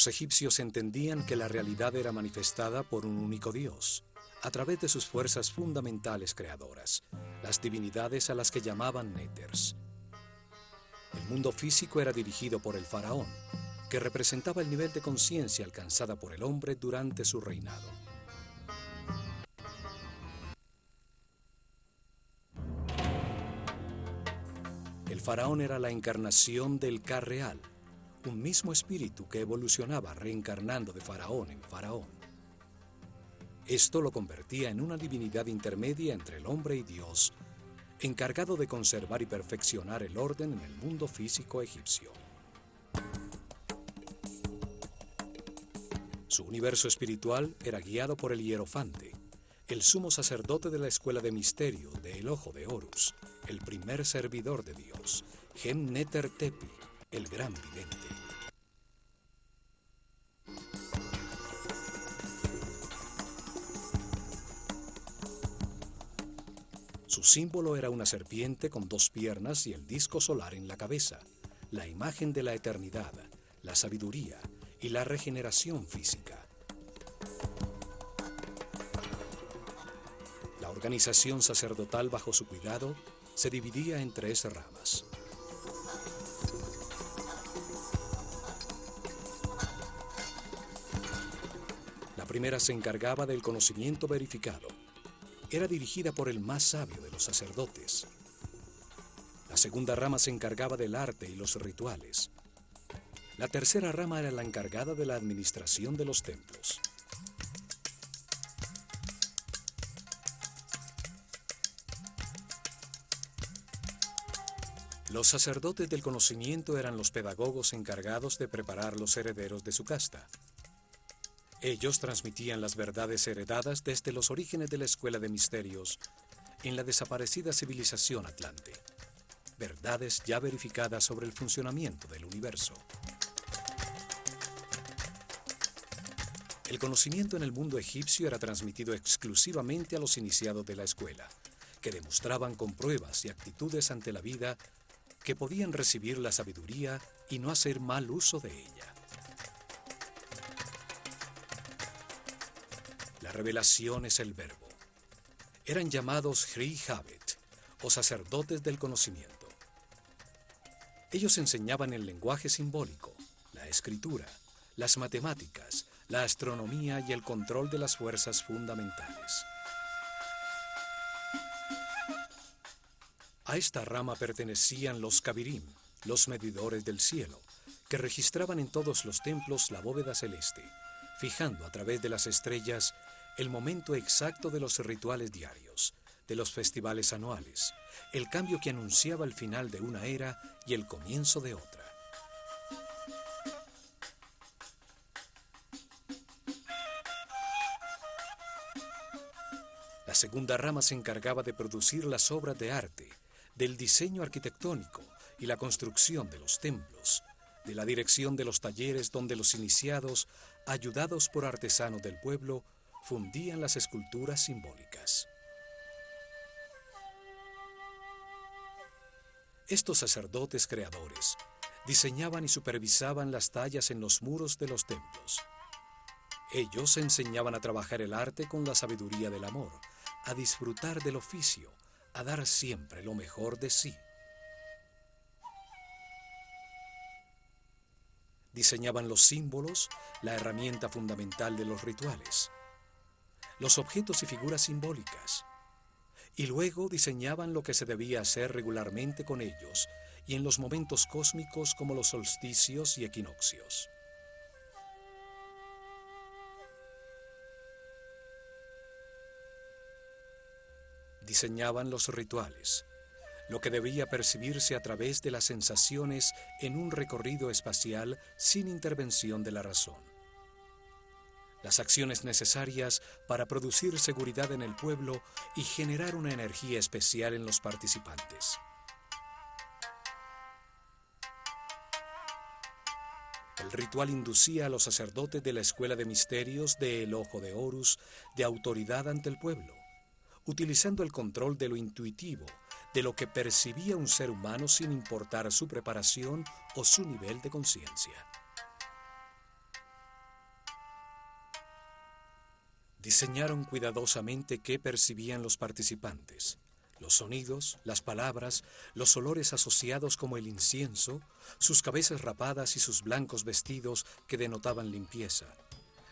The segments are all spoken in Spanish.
Los egipcios entendían que la realidad era manifestada por un único Dios, a través de sus fuerzas fundamentales creadoras, las divinidades a las que llamaban néters. El mundo físico era dirigido por el faraón, que representaba el nivel de conciencia alcanzada por el hombre durante su reinado. El faraón era la encarnación del Ka real, un mismo espíritu que evolucionaba reencarnando de faraón en faraón. Esto lo convertía en una divinidad intermedia entre el hombre y Dios, encargado de conservar y perfeccionar el orden en el mundo físico egipcio. Su universo espiritual era guiado por el hierofante, el sumo sacerdote de la escuela de misterio del Ojo de Horus, el primer servidor de Dios, Gen-Neter-Tepi, el gran vidente. Su símbolo era una serpiente con 2 piernas y el disco solar en la cabeza, la imagen de la eternidad, la sabiduría y la regeneración física. La organización sacerdotal bajo su cuidado se dividía en 3 ramas. La primera se encargaba del conocimiento verificado. Era dirigida por el más sabio de los sacerdotes. La segunda rama se encargaba del arte y los rituales. La tercera rama era la encargada de la administración de los templos. Los sacerdotes del conocimiento eran los pedagogos encargados de preparar los herederos de su casta. Ellos transmitían las verdades heredadas desde los orígenes de la escuela de misterios en la desaparecida civilización atlante. Verdades ya verificadas sobre el funcionamiento del universo. El conocimiento en el mundo egipcio era transmitido exclusivamente a los iniciados de la escuela, que demostraban con pruebas y actitudes ante la vida que podían recibir la sabiduría y no hacer mal uso de ella. La revelación es el verbo. Eran llamados Hri Habet, o sacerdotes del conocimiento. Ellos enseñaban el lenguaje simbólico, la escritura, las matemáticas, la astronomía y el control de las fuerzas fundamentales. A esta rama pertenecían los Kabirim, los medidores del cielo, que registraban en todos los templos la bóveda celeste, fijando a través de las estrellas el momento exacto de los rituales diarios, de los festivales anuales, el cambio que anunciaba el final de una era y el comienzo de otra. La segunda rama se encargaba de producir las obras de arte, del diseño arquitectónico y la construcción de los templos, de la dirección de los talleres donde los iniciados, ayudados por artesanos del pueblo, fundían las esculturas simbólicas. Estos sacerdotes creadores diseñaban y supervisaban las tallas en los muros de los templos. Ellos enseñaban a trabajar el arte con la sabiduría del amor, a disfrutar del oficio, a dar siempre lo mejor de sí. Diseñaban los símbolos, la herramienta fundamental de los rituales, los objetos y figuras simbólicas, y luego diseñaban lo que se debía hacer regularmente con ellos y en los momentos cósmicos como los solsticios y equinoccios. Diseñaban los rituales, lo que debía percibirse a través de las sensaciones en un recorrido espacial sin intervención de la razón. Las acciones necesarias para producir seguridad en el pueblo y generar una energía especial en los participantes. El ritual inducía a los sacerdotes de la escuela de misterios del Ojo de Horus de autoridad ante el pueblo, utilizando el control de lo intuitivo, de lo que percibía un ser humano sin importar su preparación o su nivel de conciencia. Diseñaron cuidadosamente qué percibían los participantes. Los sonidos, las palabras, los olores asociados como el incienso, sus cabezas rapadas y sus blancos vestidos que denotaban limpieza,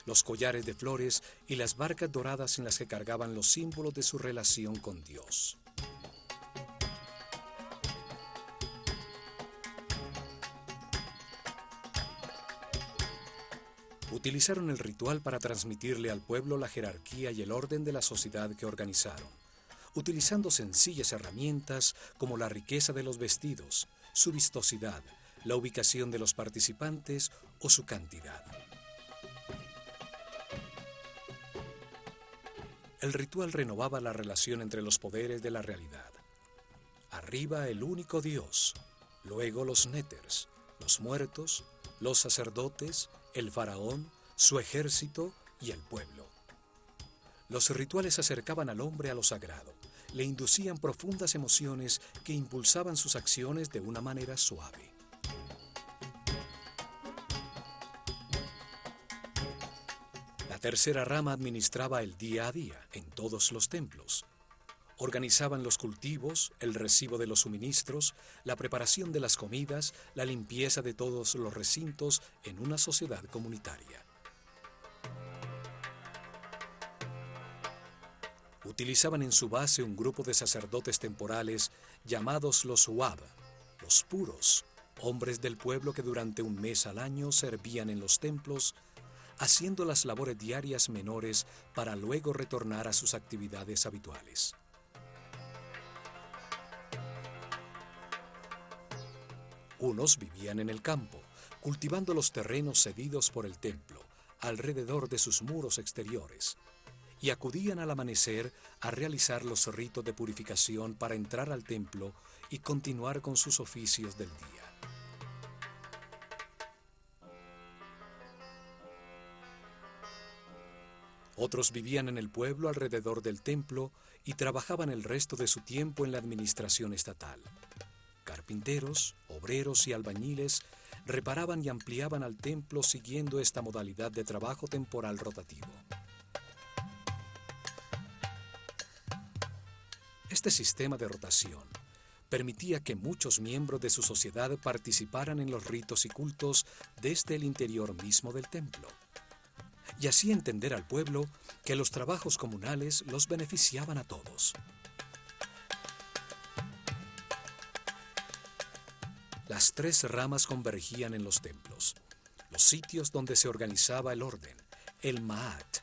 los collares de flores y las barcas doradas en las que cargaban los símbolos de su relación con Dios. Utilizaron el ritual para transmitirle al pueblo la jerarquía y el orden de la sociedad que organizaron, utilizando sencillas herramientas como la riqueza de los vestidos, su vistosidad, la ubicación de los participantes o su cantidad. El ritual renovaba la relación entre los poderes de la realidad. Arriba el único Dios, luego los néters, los muertos, los sacerdotes, el faraón, su ejército y el pueblo. Los rituales acercaban al hombre a lo sagrado, le inducían profundas emociones que impulsaban sus acciones de una manera suave. La tercera rama administraba el día a día en todos los templos. Organizaban los cultivos, el recibo de los suministros, la preparación de las comidas, la limpieza de todos los recintos en una sociedad comunitaria. Utilizaban en su base un grupo de sacerdotes temporales llamados los Wab, los puros, hombres del pueblo que durante un mes al año servían en los templos, haciendo las labores diarias menores para luego retornar a sus actividades habituales. Unos vivían en el campo, cultivando los terrenos cedidos por el templo, alrededor de sus muros exteriores, y acudían al amanecer a realizar los ritos de purificación para entrar al templo y continuar con sus oficios del día. Otros vivían en el pueblo alrededor del templo y trabajaban el resto de su tiempo en la administración estatal. Carpinteros, obreros y albañiles reparaban y ampliaban al templo siguiendo esta modalidad de trabajo temporal rotativo. Este sistema de rotación permitía que muchos miembros de su sociedad participaran en los ritos y cultos desde el interior mismo del templo, y así entender al pueblo que los trabajos comunales los beneficiaban a todos. Las tres ramas convergían en los templos, los sitios donde se organizaba el orden, el Ma'at,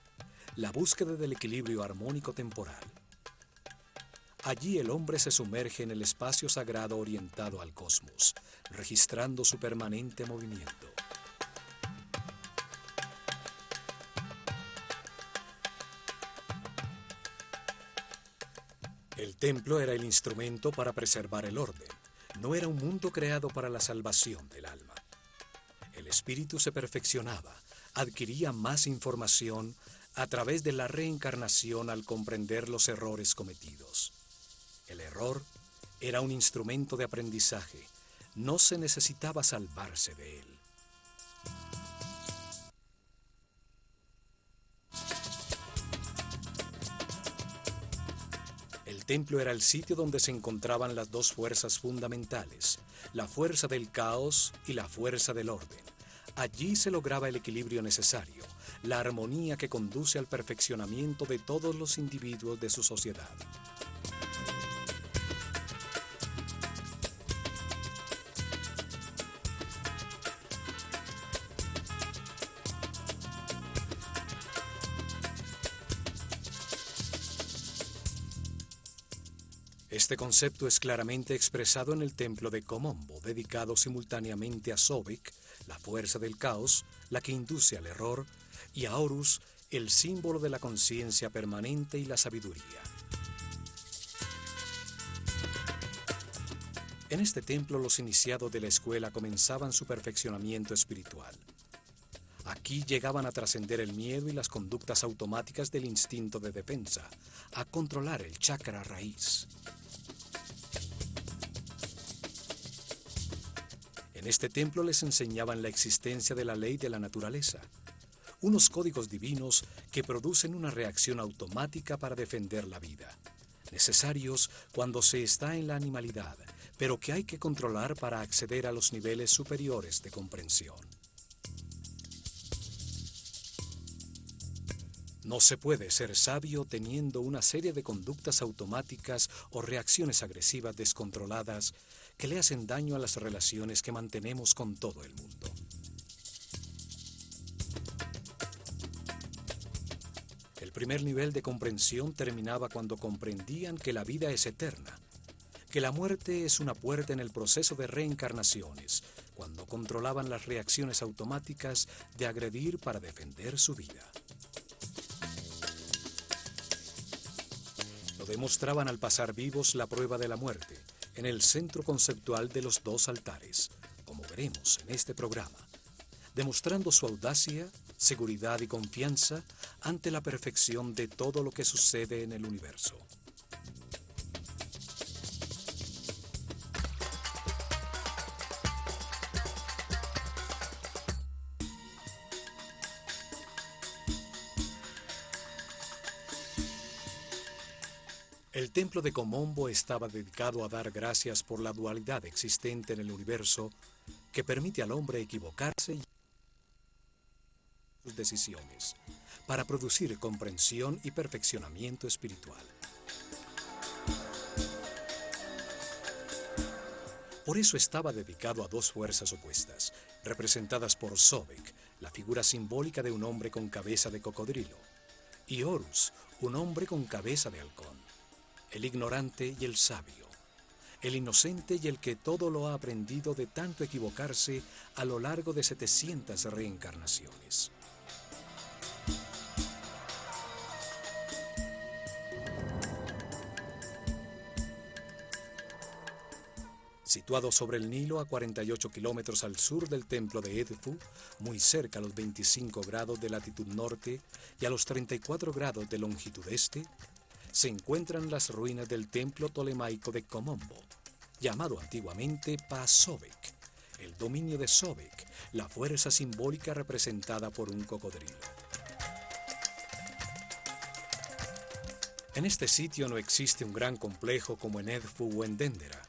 la búsqueda del equilibrio armónico temporal. Allí el hombre se sumerge en el espacio sagrado orientado al cosmos, registrando su permanente movimiento. El templo era el instrumento para preservar el orden. No era un mundo creado para la salvación del alma. El espíritu se perfeccionaba, adquiría más información a través de la reencarnación al comprender los errores cometidos. El error era un instrumento de aprendizaje, no se necesitaba salvarse de él. El templo era el sitio donde se encontraban las dos fuerzas fundamentales, la fuerza del caos y la fuerza del orden. Allí se lograba el equilibrio necesario, la armonía que conduce al perfeccionamiento de todos los individuos de su sociedad. Este concepto es claramente expresado en el templo de Komombo, dedicado simultáneamente a Sobek, la fuerza del caos, la que induce al error, y a Horus, el símbolo de la conciencia permanente y la sabiduría. En este templo los iniciados de la escuela comenzaban su perfeccionamiento espiritual. Aquí llegaban a trascender el miedo y las conductas automáticas del instinto de defensa, a controlar el chakra raíz. En este templo les enseñaban la existencia de la ley de la naturaleza, unos códigos divinos que producen una reacción automática para defender la vida, necesarios cuando se está en la animalidad, pero que hay que controlar para acceder a los niveles superiores de comprensión. No se puede ser sabio teniendo una serie de conductas automáticas o reacciones agresivas descontroladas que le hacen daño a las relaciones que mantenemos con todo el mundo. El primer nivel de comprensión terminaba cuando comprendían que la vida es eterna, que la muerte es una puerta en el proceso de reencarnaciones, cuando controlaban las reacciones automáticas de agredir para defender su vida. Lo demostraban al pasar vivos la prueba de la muerte, en el centro conceptual de los dos altares, como veremos en este programa, demostrando su audacia, seguridad y confianza ante la perfección de todo lo que sucede en el universo. El templo de Komombo estaba dedicado a dar gracias por la dualidad existente en el universo que permite al hombre equivocarse y sus decisiones para producir comprensión y perfeccionamiento espiritual. Por eso estaba dedicado a dos fuerzas opuestas, representadas por Sobek, la figura simbólica de un hombre con cabeza de cocodrilo, y Horus, un hombre con cabeza de halcón, el ignorante y el sabio, el inocente y el que todo lo ha aprendido de tanto equivocarse a lo largo de 700 reencarnaciones. Situado sobre el Nilo a 48 kilómetros al sur del templo de Edfu, muy cerca a los 25 grados de latitud norte y a los 34 grados de longitud este, se encuentran las ruinas del templo tolemaico de Komombo, llamado antiguamente Pa-Sobek, el dominio de Sobek, la fuerza simbólica representada por un cocodrilo. En este sitio no existe un gran complejo como en Edfu o en Dendera.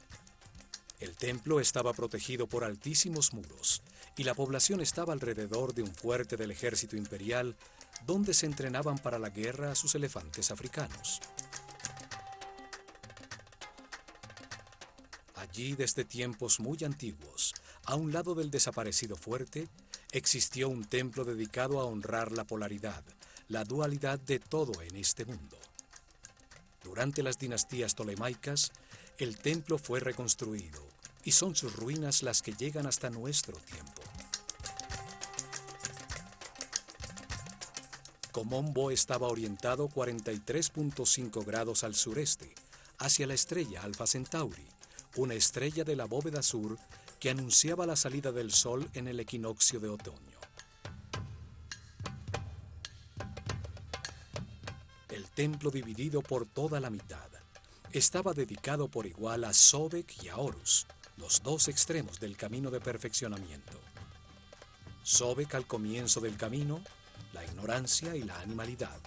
El templo estaba protegido por altísimos muros y la población estaba alrededor de un fuerte del ejército imperial donde se entrenaban para la guerra a sus elefantes africanos. Allí, desde tiempos muy antiguos, a un lado del desaparecido fuerte, existió un templo dedicado a honrar la polaridad, la dualidad de todo en este mundo. Durante las dinastías tolemaicas, el templo fue reconstruido y son sus ruinas las que llegan hasta nuestro tiempo. Komombo estaba orientado 43.5 grados al sureste, hacia la estrella Alfa Centauri, una estrella de la bóveda sur que anunciaba la salida del sol en el equinoccio de otoño. El templo, dividido por toda la mitad, estaba dedicado por igual a Sobek y a Horus, los dos extremos del camino de perfeccionamiento. Sobek al comienzo del camino, la ignorancia y la animalidad.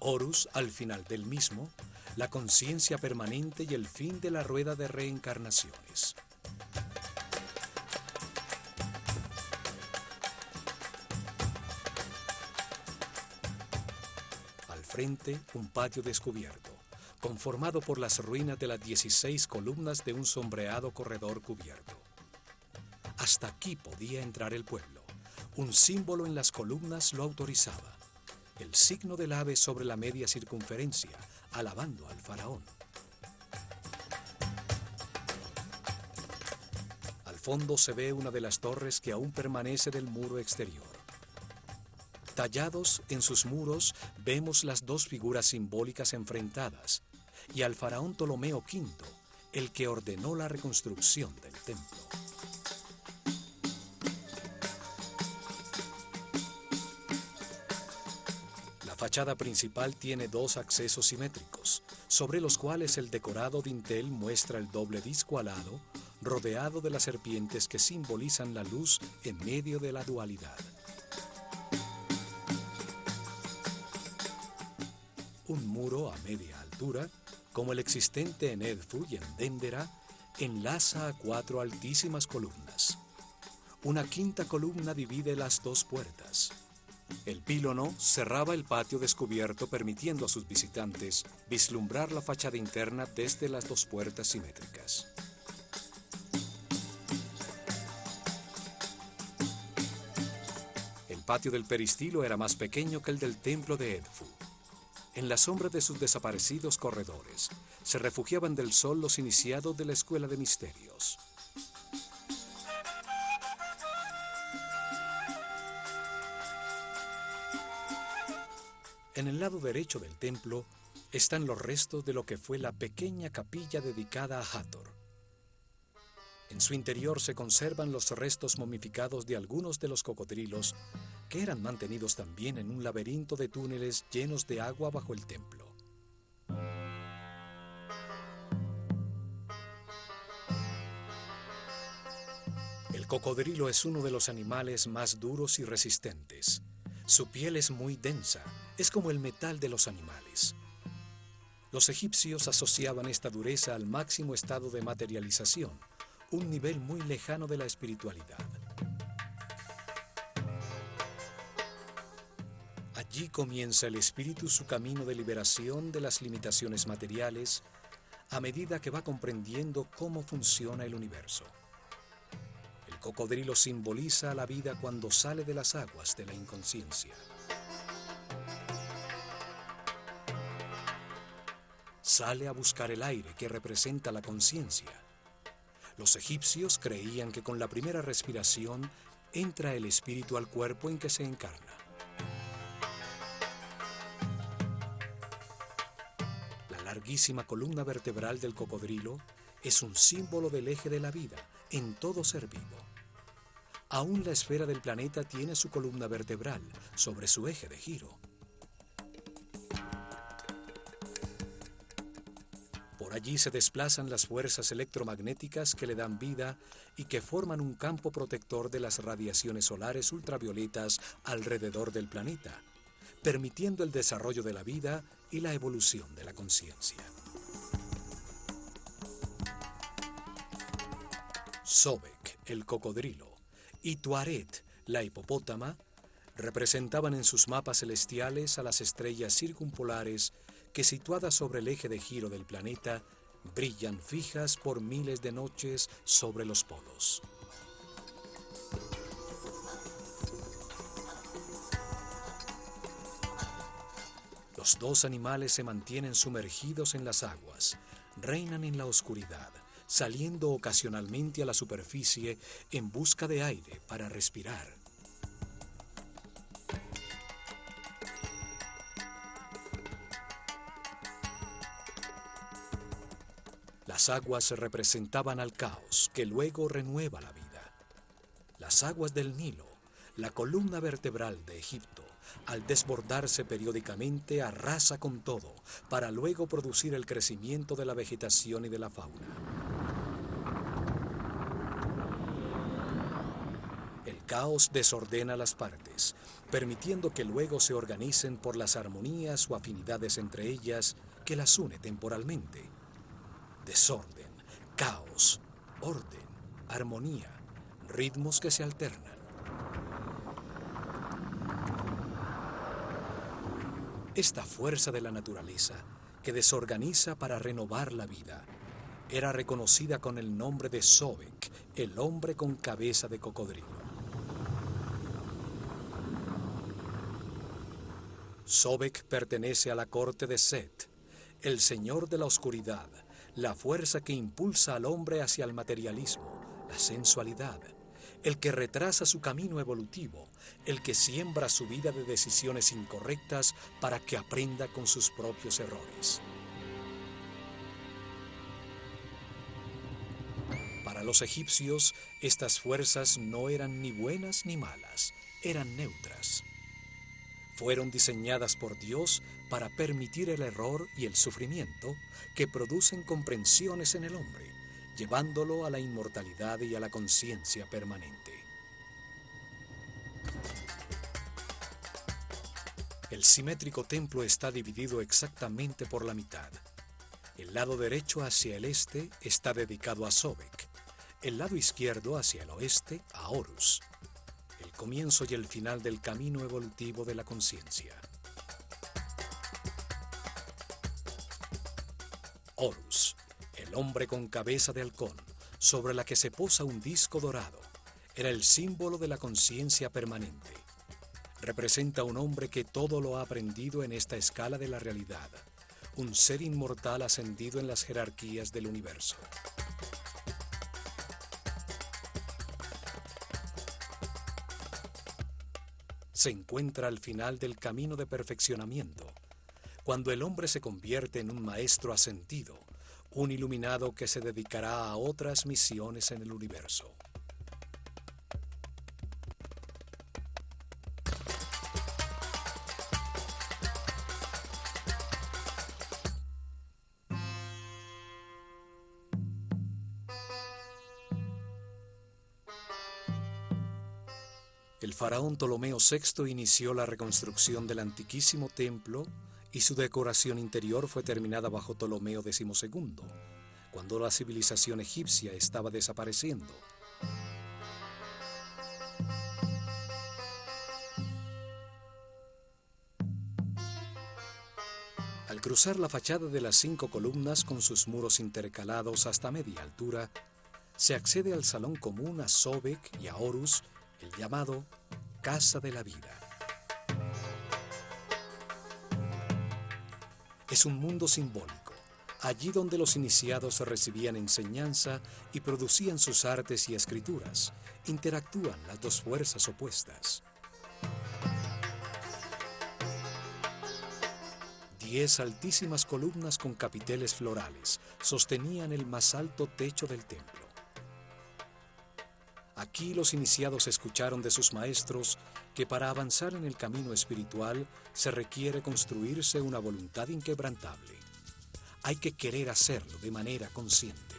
Horus al final del mismo, la conciencia permanente y el fin de la rueda de reencarnaciones. Al frente, un patio descubierto, conformado por las ruinas de las 16 columnas de un sombreado corredor cubierto. Hasta aquí podía entrar el pueblo. Un símbolo en las columnas lo autorizaba, el signo del ave sobre la media circunferencia, alabando al faraón. Al fondo se ve una de las torres que aún permanece del muro exterior. Tallados en sus muros vemos las dos figuras simbólicas enfrentadas y al faraón Ptolomeo V, el que ordenó la reconstrucción del templo. La fachada principal tiene dos accesos simétricos, sobre los cuales el decorado dintel muestra el doble disco alado, rodeado de las serpientes que simbolizan la luz en medio de la dualidad. Un muro a media altura, como el existente en Edfu y en Dendera, enlaza a 4 altísimas columnas. Una quinta columna divide las 2 puertas. El pílono cerraba el patio descubierto, permitiendo a sus visitantes vislumbrar la fachada interna desde las 2 puertas simétricas. El patio del peristilo era más pequeño que el del templo de Edfu. En la sombra de sus desaparecidos corredores se refugiaban del sol los iniciados de la Escuela de Misterios. En el lado derecho del templo están los restos de lo que fue la pequeña capilla dedicada a Hathor. En su interior se conservan los restos momificados de algunos de los cocodrilos que eran mantenidos también en un laberinto de túneles llenos de agua bajo el templo. El cocodrilo es uno de los animales más duros y resistentes. Su piel es muy densa, es como el metal de los animales. Los egipcios asociaban esta dureza al máximo estado de materialización, un nivel muy lejano de la espiritualidad. Allí comienza el espíritu su camino de liberación de las limitaciones materiales a medida que va comprendiendo cómo funciona el universo. El cocodrilo simboliza la vida cuando sale de las aguas de la inconsciencia. Sale a buscar el aire que representa la conciencia. Los egipcios creían que con la primera respiración entra el espíritu al cuerpo en que se encarna. La larguísima columna vertebral del cocodrilo es un símbolo del eje de la vida en todo ser vivo. Aún la esfera del planeta tiene su columna vertebral sobre su eje de giro. Por allí se desplazan las fuerzas electromagnéticas que le dan vida y que forman un campo protector de las radiaciones solares ultravioletas alrededor del planeta, permitiendo el desarrollo de la vida y la evolución de la conciencia. Sobek, el cocodrilo, y Tuaret, la hipopótama, representaban en sus mapas celestiales a las estrellas circumpolares que, situadas sobre el eje de giro del planeta, brillan fijas por miles de noches sobre los polos. Los 2 animales se mantienen sumergidos en las aguas, reinan en la oscuridad, saliendo ocasionalmente a la superficie en busca de aire para respirar. Las aguas representaban al caos, que luego renueva la vida. Las aguas del Nilo, la columna vertebral de Egipto, al desbordarse periódicamente, arrasa con todo, para luego producir el crecimiento de la vegetación y de la fauna. El caos desordena las partes, permitiendo que luego se organicen por las armonías o afinidades entre ellas que las une temporalmente. Desorden, caos, orden, armonía, ritmos que se alternan. Esta fuerza de la naturaleza, que desorganiza para renovar la vida, era reconocida con el nombre de Sobek, el hombre con cabeza de cocodrilo. Sobek pertenece a la corte de Set, el señor de la oscuridad, la fuerza que impulsa al hombre hacia el materialismo, la sensualidad, el que retrasa su camino evolutivo, el que siembra su vida de decisiones incorrectas para que aprenda con sus propios errores. Para los egipcios, estas fuerzas no eran ni buenas ni malas, eran neutras. Fueron diseñadas por Dios para permitir el error y el sufrimiento que producen comprensiones en el hombre, llevándolo a la inmortalidad y a la conciencia permanente. El simétrico templo está dividido exactamente por la mitad. El lado derecho hacia el este está dedicado a Sobek, el lado izquierdo hacia el oeste a Horus, el comienzo y el final del camino evolutivo de la conciencia. Horus, el hombre con cabeza de halcón, sobre la que se posa un disco dorado, era el símbolo de la conciencia permanente. Representa a un hombre que todo lo ha aprendido en esta escala de la realidad, un ser inmortal ascendido en las jerarquías del universo. Se encuentra al final del camino de perfeccionamiento, cuando el hombre se convierte en un maestro ascendido, un iluminado que se dedicará a otras misiones en el universo. El faraón Ptolomeo VI inició la reconstrucción del antiquísimo templo y su decoración interior fue terminada bajo Ptolomeo XII, cuando la civilización egipcia estaba desapareciendo. Al cruzar la fachada de las 5 columnas con sus muros intercalados hasta media altura, se accede al salón común a Sobek y a Horus, el llamado Casa de la Vida. Es un mundo simbólico, allí donde los iniciados recibían enseñanza y producían sus artes y escrituras. Interactúan las dos fuerzas opuestas. 10 altísimas columnas con capiteles florales sostenían el más alto techo del templo. Aquí los iniciados escucharon de sus maestros que para avanzar en el camino espiritual se requiere construirse una voluntad inquebrantable. Hay que querer hacerlo de manera consciente.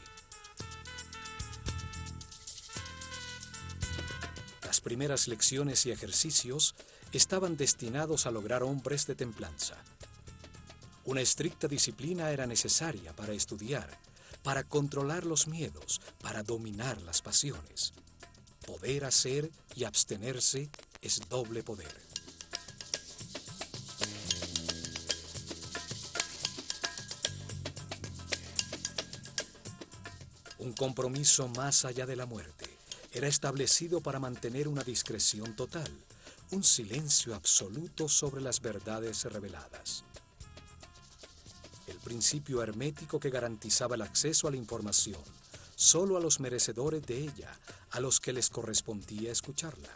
Las primeras lecciones y ejercicios estaban destinados a lograr hombres de templanza. Una estricta disciplina era necesaria para estudiar, para controlar los miedos, para dominar las pasiones. Poder hacer y abstenerse es doble poder. Un compromiso más allá de la muerte era establecido para mantener una discreción total, un silencio absoluto sobre las verdades reveladas. El principio hermético que garantizaba el acceso a la información solo a los merecedores de ella, a los que les correspondía escucharla.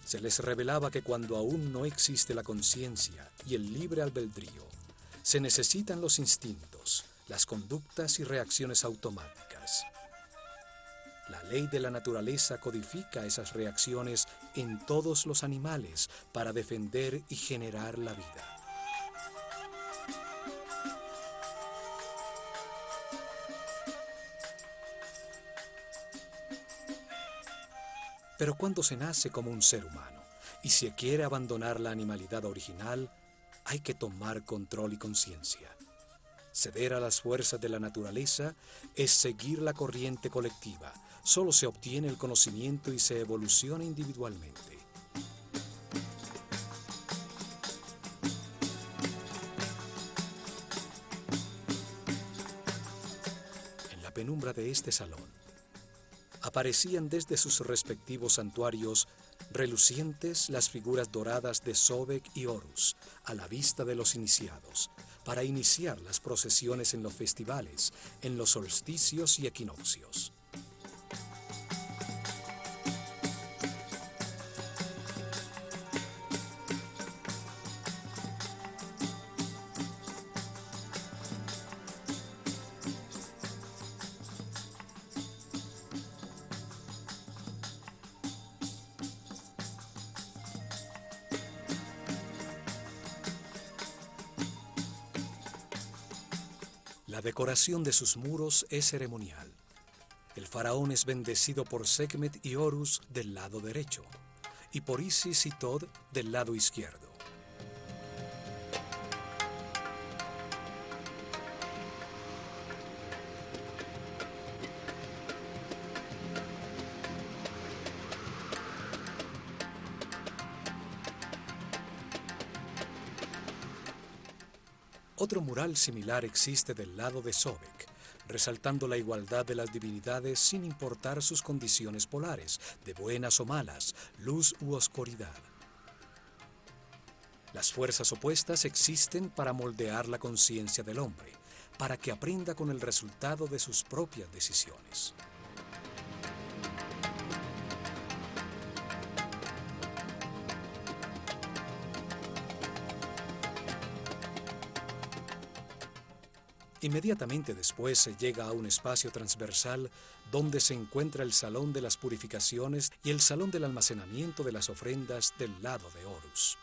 Se les revelaba que cuando aún no existe la conciencia y el libre albedrío, se necesitan los instintos, las conductas y reacciones automáticas. La ley de la naturaleza codifica esas reacciones en todos los animales para defender y generar la vida. Pero cuando se nace como un ser humano y se quiere abandonar la animalidad original, hay que tomar control y conciencia. Ceder a las fuerzas de la naturaleza es seguir la corriente colectiva. Solo se obtiene el conocimiento y se evoluciona individualmente. En la penumbra de este salón, aparecían desde sus respectivos santuarios relucientes las figuras doradas de Sobek y Horus a la vista de los iniciados, para iniciar las procesiones en los festivales, en los solsticios y equinoccios. La La decoración de sus muros es ceremonial. El faraón es bendecido por Sekhmet y Horus del lado derecho y por Isis y Tod del lado izquierdo. Otro mural similar existe del lado de Sobek, resaltando la igualdad de las divinidades sin importar sus condiciones polares, de buenas o malas, luz u oscuridad. Las fuerzas opuestas existen para moldear la conciencia del hombre, para que aprenda con el resultado de sus propias decisiones. Inmediatamente después se llega a un espacio transversal donde se encuentra el salón de las purificaciones y el salón del almacenamiento de las ofrendas del lado de Horus.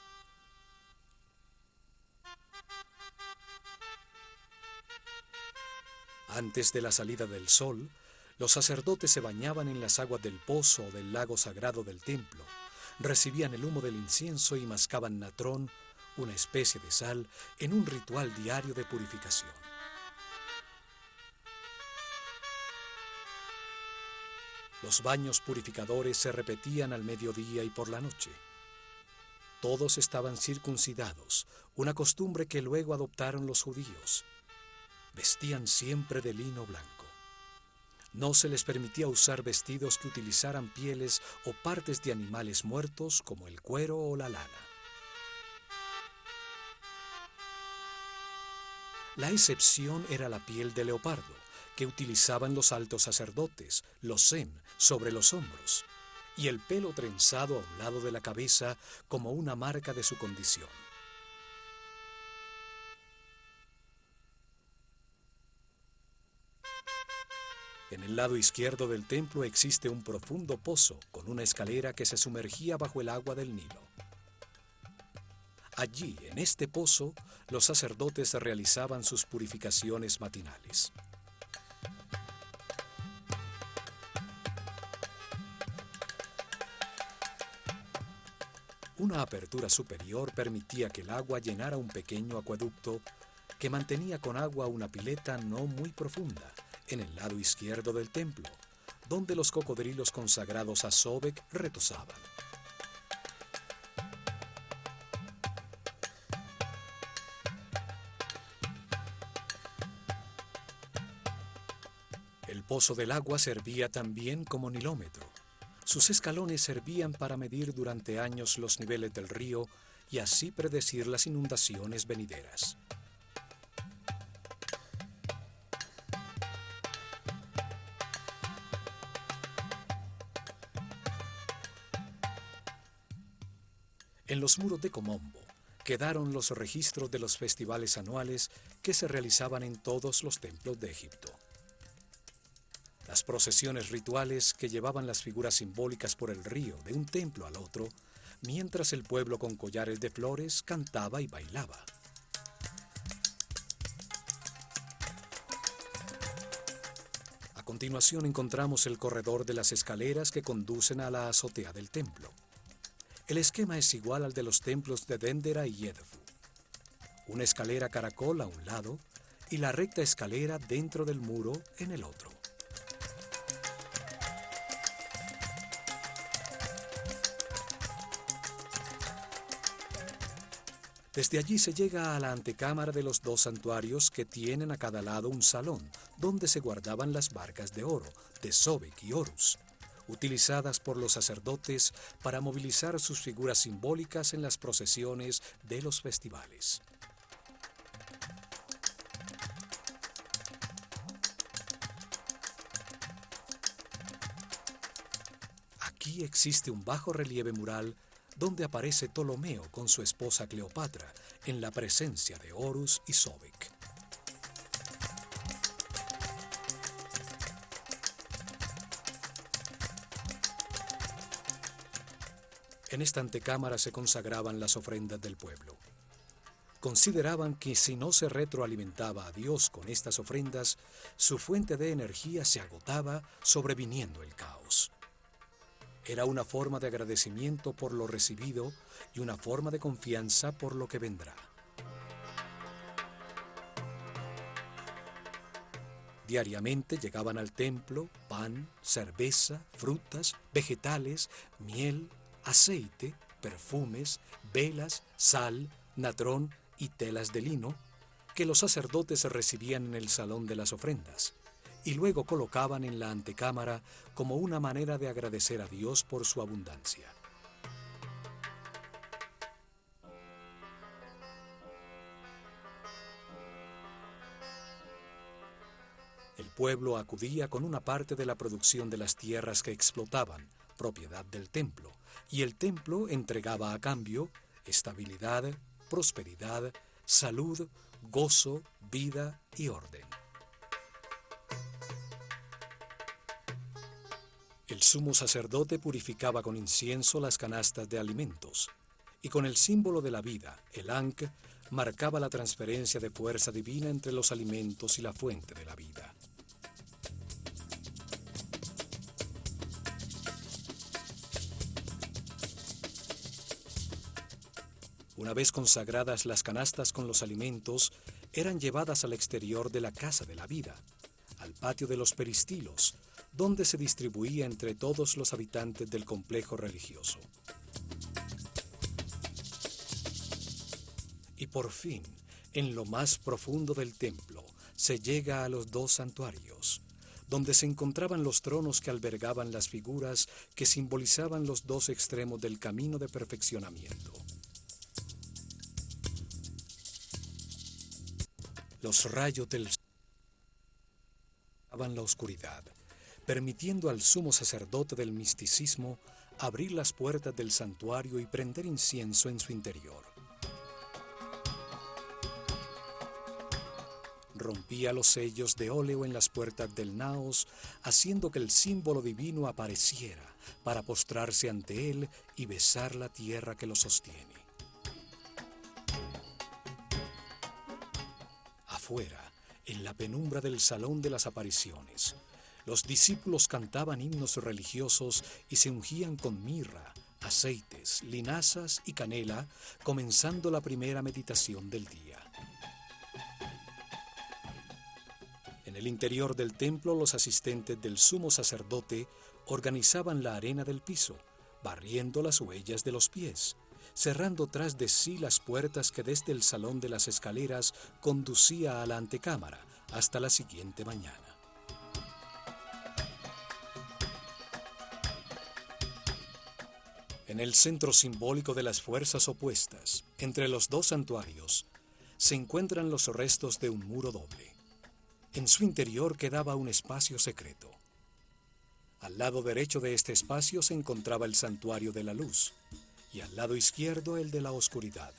Antes de la salida del sol, los sacerdotes se bañaban en las aguas del pozo o del lago sagrado del templo, recibían el humo del incienso y mascaban natrón, una especie de sal, en un ritual diario de purificación. Los baños purificadores se repetían al mediodía y por la noche. Todos estaban circuncidados, una costumbre que luego adoptaron los judíos. Vestían siempre de lino blanco. No se les permitía usar vestidos que utilizaran pieles o partes de animales muertos como el cuero o la lana. La excepción era la piel de leopardo, que utilizaban los altos sacerdotes, los zen, sobre los hombros, y el pelo trenzado a un lado de la cabeza como una marca de su condición. En el lado izquierdo del templo existe un profundo pozo con una escalera que se sumergía bajo el agua del Nilo. Allí, en este pozo, los sacerdotes realizaban sus purificaciones matinales. Una apertura superior permitía que el agua llenara un pequeño acueducto que mantenía con agua una pileta no muy profunda en el lado izquierdo del templo, donde los cocodrilos consagrados a Sobek retosaban. El pozo del agua servía también como nilómetro. Sus escalones servían para medir durante años los niveles del río y así predecir las inundaciones venideras. En los muros de Komombo quedaron los registros de los festivales anuales que se realizaban en todos los templos de Egipto. Las procesiones rituales que llevaban las figuras simbólicas por el río de un templo al otro, mientras el pueblo con collares de flores cantaba y bailaba. A continuación encontramos el corredor de las escaleras que conducen a la azotea del templo. El esquema es igual al de los templos de Dendera y Edfu. Una escalera caracol a un lado y la recta escalera dentro del muro en el otro. Desde allí se llega a la antecámara de los dos santuarios que tienen a cada lado un salón donde se guardaban las barcas de oro de Sobek y Horus, utilizadas por los sacerdotes para movilizar sus figuras simbólicas en las procesiones de los festivales. Aquí existe un bajo relieve mural donde aparece Ptolomeo con su esposa Cleopatra en la presencia de Horus y Sobek. En esta antecámara se consagraban las ofrendas del pueblo. Consideraban que si no se retroalimentaba a Dios con estas ofrendas, su fuente de energía se agotaba, sobreviniendo el caos. Era una forma de agradecimiento por lo recibido y una forma de confianza por lo que vendrá. Diariamente llegaban al templo pan, cerveza, frutas, vegetales, miel, aceite, perfumes, velas, sal, natrón y telas de lino, que los sacerdotes recibían en el salón de las ofrendas, y luego colocaban en la antecámara como una manera de agradecer a Dios por su abundancia. El pueblo acudía con una parte de la producción de las tierras que explotaban, propiedad del templo, y el templo entregaba a cambio estabilidad, prosperidad, salud, gozo, vida y orden. El sumo sacerdote purificaba con incienso las canastas de alimentos, y con el símbolo de la vida, el Ankh, marcaba la transferencia de fuerza divina entre los alimentos y la fuente de la vida. Una vez consagradas las canastas con los alimentos, eran llevadas al exterior de la casa de la vida, al patio de los peristilos, donde se distribuía entre todos los habitantes del complejo religioso. Y por fin, en lo más profundo del templo, se llega a los dos santuarios, donde se encontraban los tronos que albergaban las figuras que simbolizaban los dos extremos del camino de perfeccionamiento. Los rayos del sol daban la oscuridad, permitiendo al sumo sacerdote del misticismo abrir las puertas del santuario y prender incienso en su interior. Rompía los sellos de óleo en las puertas del naos, haciendo que el símbolo divino apareciera para postrarse ante él y besar la tierra que lo sostiene. Afuera, en la penumbra del salón de las apariciones, los discípulos cantaban himnos religiosos y se ungían con mirra, aceites, linazas y canela, comenzando la primera meditación del día. En el interior del templo, los asistentes del sumo sacerdote organizaban la arena del piso, barriendo las huellas de los pies, cerrando tras de sí las puertas que desde el salón de las escaleras conducía a la antecámara hasta la siguiente mañana. En el centro simbólico de las fuerzas opuestas, entre los dos santuarios, se encuentran los restos de un muro doble. En su interior quedaba un espacio secreto. Al lado derecho de este espacio se encontraba el santuario de la luz, y al lado izquierdo el de la oscuridad.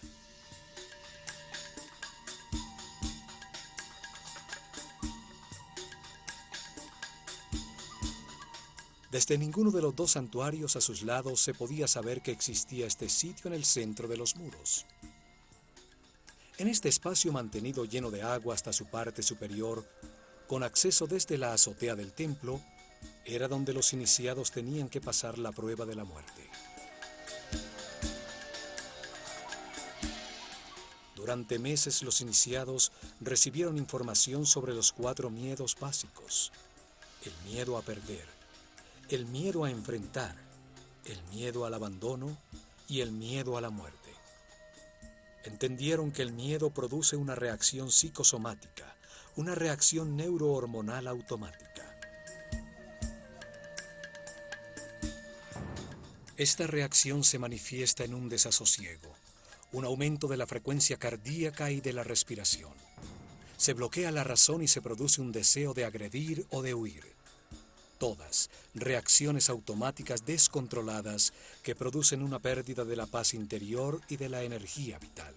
Desde ninguno de los dos santuarios a sus lados se podía saber que existía este sitio en el centro de los muros. En este espacio mantenido lleno de agua hasta su parte superior, con acceso desde la azotea del templo, era donde los iniciados tenían que pasar la prueba de la muerte. Durante meses los iniciados recibieron información sobre los 4 miedos básicos: el miedo a perder, el miedo a enfrentar, el miedo al abandono y el miedo a la muerte. Entendieron que el miedo produce una reacción psicosomática, una reacción neurohormonal automática. Esta reacción se manifiesta en un desasosiego, un aumento de la frecuencia cardíaca y de la respiración. Se bloquea la razón y se produce un deseo de agredir o de huir. Todas reacciones automáticas descontroladas que producen una pérdida de la paz interior y de la energía vital.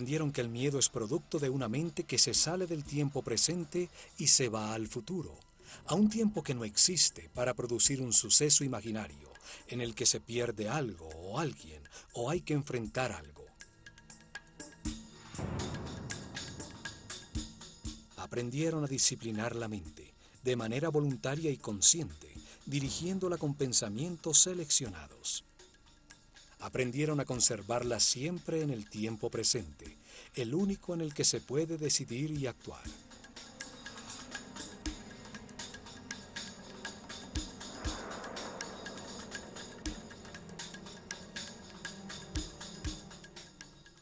Aprendieron que el miedo es producto de una mente que se sale del tiempo presente y se va al futuro, a un tiempo que no existe, para producir un suceso imaginario en el que se pierde algo o alguien o hay que enfrentar algo. Aprendieron a disciplinar la mente de manera voluntaria y consciente, dirigiéndola con pensamientos seleccionados. Aprendieron a conservarla siempre en el tiempo presente, el único en el que se puede decidir y actuar.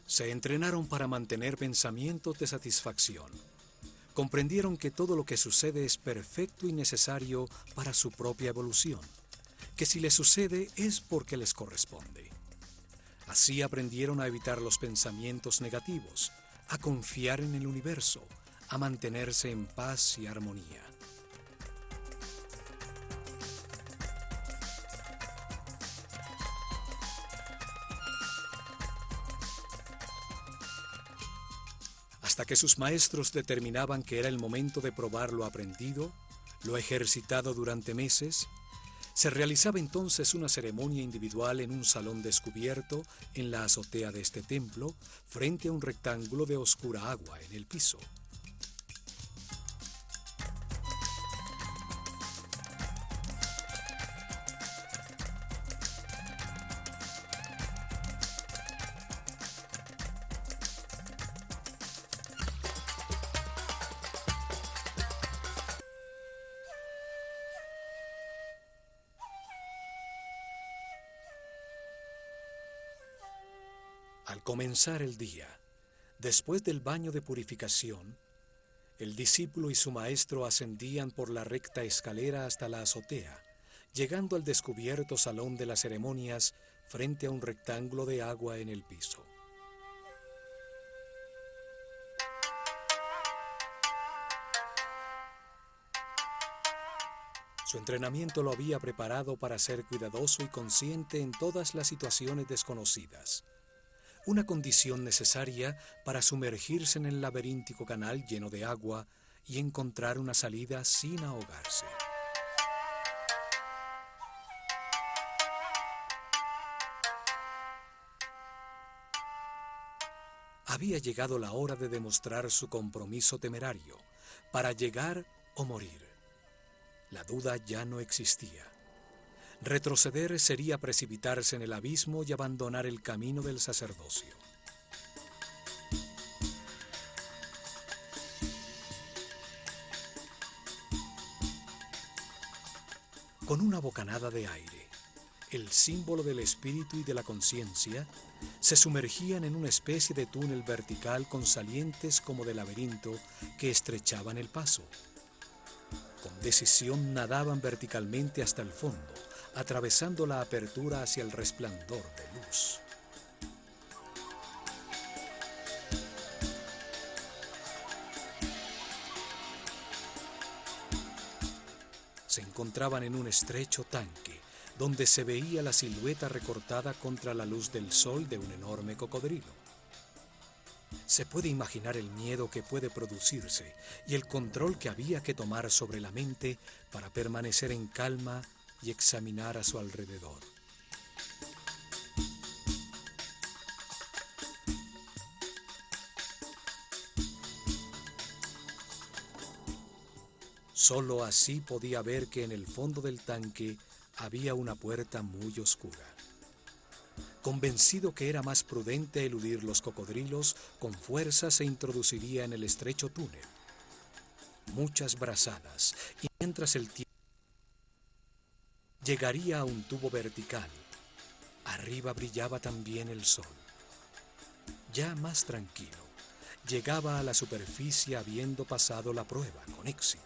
Se entrenaron para mantener pensamientos de satisfacción. Comprendieron que todo lo que sucede es perfecto y necesario para su propia evolución, que si les sucede es porque les corresponde. Así aprendieron a evitar los pensamientos negativos, a confiar en el universo, a mantenerse en paz y armonía. Hasta que sus maestros determinaban que era el momento de probar lo aprendido, lo ejercitado durante meses, se realizaba entonces una ceremonia individual en un salón descubierto en la azotea de este templo, frente a un rectángulo de oscura agua en el piso. Al comenzar el día, después del baño de purificación, el discípulo y su maestro ascendían por la recta escalera hasta la azotea, llegando al descubierto salón de las ceremonias frente a un rectángulo de agua en el piso. Su entrenamiento lo había preparado para ser cuidadoso y consciente en todas las situaciones desconocidas, una condición necesaria para sumergirse en el laberíntico canal lleno de agua y encontrar una salida sin ahogarse. Había llegado la hora de demostrar su compromiso temerario, para llegar o morir. La duda ya no existía. Retroceder sería precipitarse en el abismo y abandonar el camino del sacerdocio. Con una bocanada de aire, el símbolo del espíritu y de la conciencia, se sumergían en una especie de túnel vertical con salientes como de laberinto que estrechaban el paso. Con decisión nadaban verticalmente hasta el fondo, atravesando la apertura hacia el resplandor de luz. Se encontraban en un estrecho tanque, donde se veía la silueta recortada contra la luz del sol de un enorme cocodrilo. Se puede imaginar el miedo que puede producirse y el control que había que tomar sobre la mente para permanecer en calma y examinar a su alrededor. Solo así podía ver que en el fondo del tanque había una puerta muy oscura. Convencido que era más prudente eludir los cocodrilos, con fuerza se introduciría en el estrecho túnel. Muchas brazadas, y mientras el tiempo llegaría a un tubo vertical. Arriba brillaba también el sol. Ya más tranquilo, llegaba a la superficie habiendo pasado la prueba con éxito.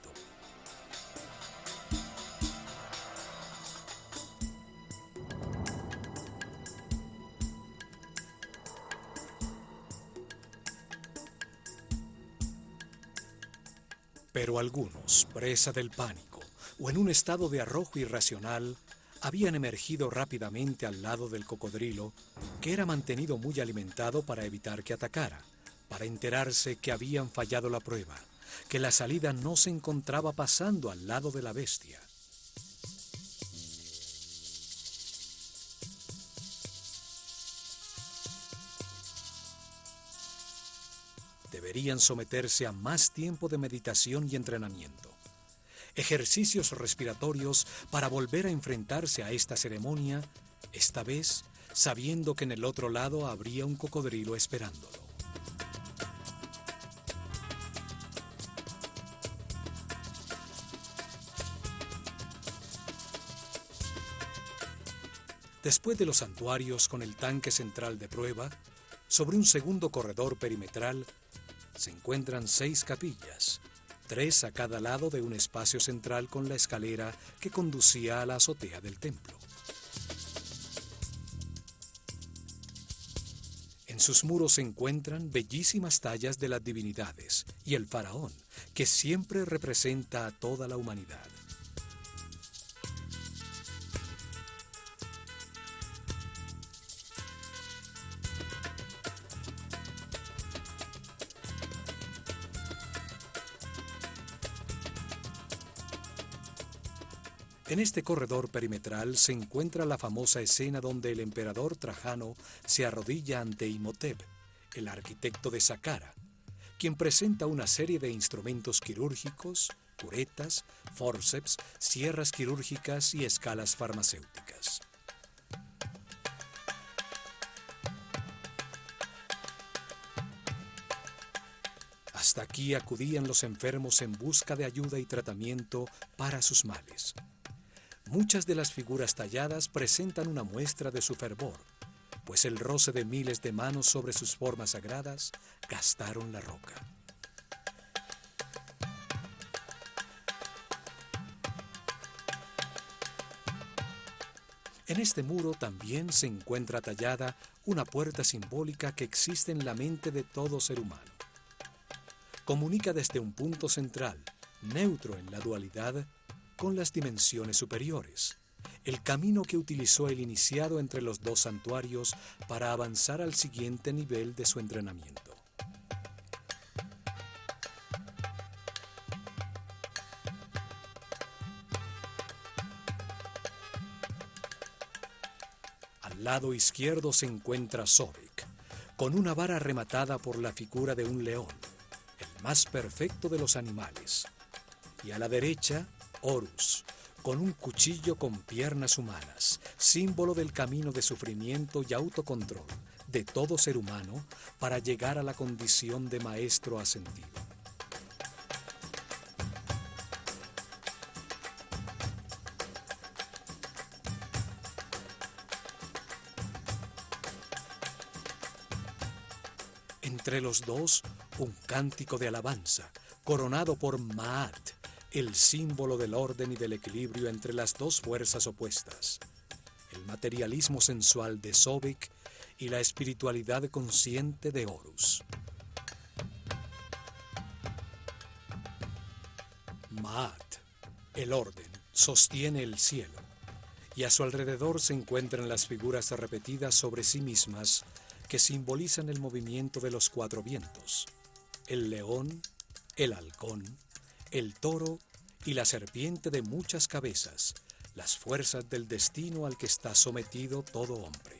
Pero algunos, presa del pánico o en un estado de arrojo irracional, habían emergido rápidamente al lado del cocodrilo, que era mantenido muy alimentado para evitar que atacara, para enterarse que habían fallado la prueba, que la salida no se encontraba pasando al lado de la bestia. Deberían someterse a más tiempo de meditación y entrenamiento, ejercicios respiratorios para volver a enfrentarse a esta ceremonia, esta vez sabiendo que en el otro lado habría un cocodrilo esperándolo. Después de los santuarios con el tanque central de prueba, sobre un segundo corredor perimetral se encuentran 6 capillas, 3 a cada lado de un espacio central con la escalera que conducía a la azotea del templo. En sus muros se encuentran bellísimas tallas de las divinidades y el faraón, que siempre representa a toda la humanidad. En este corredor perimetral se encuentra la famosa escena donde el emperador Trajano se arrodilla ante Imhotep, el arquitecto de Saqqara, quien presenta una serie de instrumentos quirúrgicos, curetas, fórceps, sierras quirúrgicas y escalas farmacéuticas. Hasta aquí acudían los enfermos en busca de ayuda y tratamiento para sus males. Muchas de las figuras talladas presentan una muestra de su fervor, pues el roce de miles de manos sobre sus formas sagradas gastaron la roca. En este muro también se encuentra tallada una puerta simbólica que existe en la mente de todo ser humano. Comunica desde un punto central, neutro en la dualidad, con las dimensiones superiores, el camino que utilizó el iniciado entre los 2 santuarios para avanzar al siguiente nivel de su entrenamiento. Al lado izquierdo se encuentra Sobek, con una vara rematada por la figura de un león, el más perfecto de los animales, y a la derecha, Horus, con un cuchillo con piernas humanas, símbolo del camino de sufrimiento y autocontrol de todo ser humano para llegar a la condición de maestro ascendido. Entre los dos, un cántico de alabanza, coronado por Maat, el símbolo del orden y del equilibrio entre las 2 fuerzas opuestas, el materialismo sensual de Sobek y la espiritualidad consciente de Horus. Maat, el orden, sostiene el cielo, y a su alrededor se encuentran las figuras repetidas sobre sí mismas que simbolizan el movimiento de los 4 vientos, el león, el halcón, el toro y la serpiente de muchas cabezas, las fuerzas del destino al que está sometido todo hombre.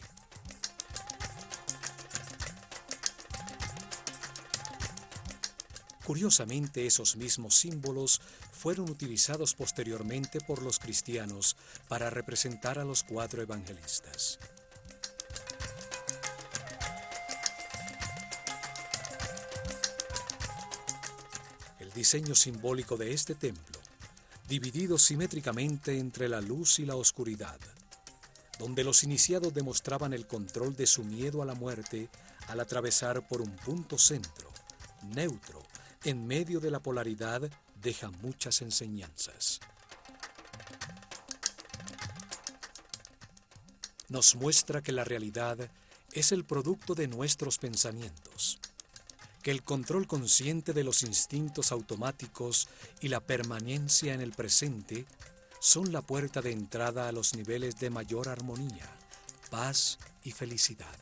Curiosamente, esos mismos símbolos fueron utilizados posteriormente por los cristianos para representar a los 4 evangelistas. El diseño simbólico de este templo, dividido simétricamente entre la luz y la oscuridad, donde los iniciados demostraban el control de su miedo a la muerte al atravesar por un punto centro, neutro, en medio de la polaridad, deja muchas enseñanzas. Nos muestra que la realidad es el producto de nuestros pensamientos, que el control consciente de los instintos automáticos y la permanencia en el presente son la puerta de entrada a los niveles de mayor armonía, paz y felicidad.